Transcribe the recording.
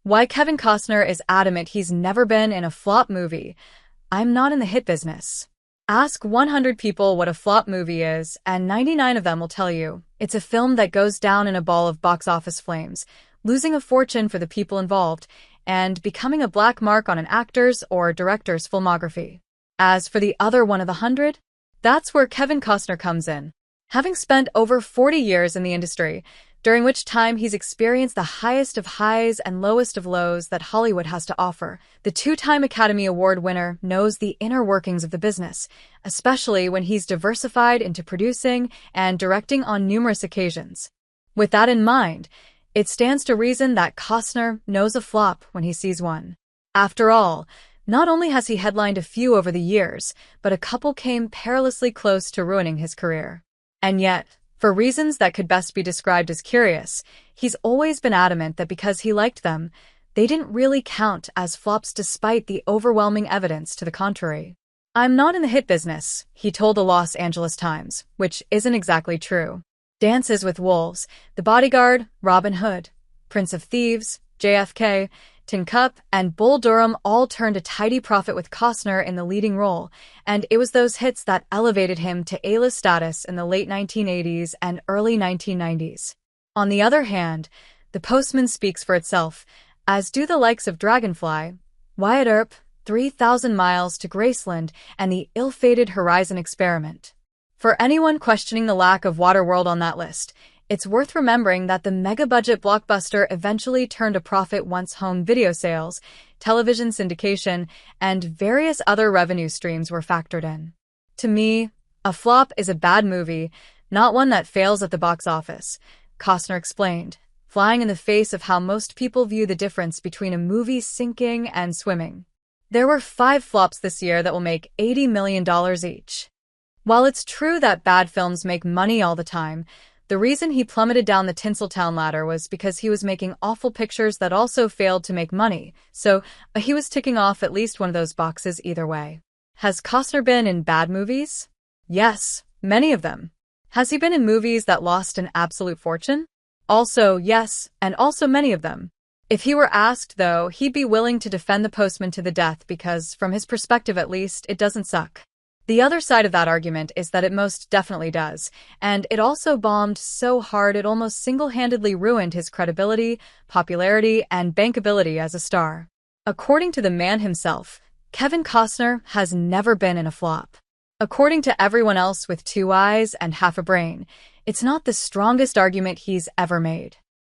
Why Kevin Costner is adamant he's never been in a flop movie. I'm not in the hit business. Ask 100 people what a flop movie is, and 99 of them will tell you it's a film that goes down in a ball of box office flames, losing a fortune for the people involved, and becoming a black mark on an actor's or director's filmography. As for the other one of the 100, that's where Kevin Costner comes in. Having spent over 40 years in the industry, during which time he's experienced the highest of highs and lowest of lows that Hollywood has to offer, the two-time Academy Award winner knows the inner workings of the business, especially when he's diversified into producing and directing on numerous occasions. With that in mind, it stands to reason that Costner knows a flop when he sees one. After all, not only has he headlined a few over the years, but a couple came perilously close to ruining his career. And yet, for reasons that could best be described as curious, he's always been adamant that because he liked them, they didn't really count as flops despite the overwhelming evidence to the contrary. "I'm not in the hit business," he told the Los Angeles Times, which isn't exactly true. Dances with Wolves, The Bodyguard, Robin Hood, Prince of Thieves, JFK, Tin Cup, and Bull Durham all turned a tidy profit with Costner in the leading role, and it was those hits that elevated him to A-list status in the late 1980s and early 1990s. On the other hand, The Postman speaks for itself, as do the likes of Dragonfly, Wyatt Earp, 3,000 Miles to Graceland, and the ill-fated Horizon Experiment. For anyone questioning the lack of Waterworld on that list, it's worth remembering that the mega-budget blockbuster eventually turned a profit once home video sales, television syndication, and various other revenue streams were factored in. To me, a flop is a bad movie, not one that fails at the box office, Costner explained, flying in the face of how most people view the difference between a movie sinking and swimming. There were 5 flops this year that will make $80 million each. While it's true that bad films make money all the time, the reason he plummeted down the Tinseltown ladder was because he was making awful pictures that also failed to make money, so he was ticking off at least one of those boxes either way. Has Costner been in bad movies? Yes, many of them. Has he been in movies that lost an absolute fortune? Also, yes, and also many of them. If he were asked, though, he'd be willing to defend The Postman to the death because, from his perspective at least, it doesn't suck. The other side of that argument is that it most definitely does, and it also bombed so hard it almost single-handedly ruined his credibility, popularity, and bankability as a star. According to the man himself, Kevin Costner has never been in a flop. According to everyone else with 2 eyes and half a brain, it's not the strongest argument he's ever made.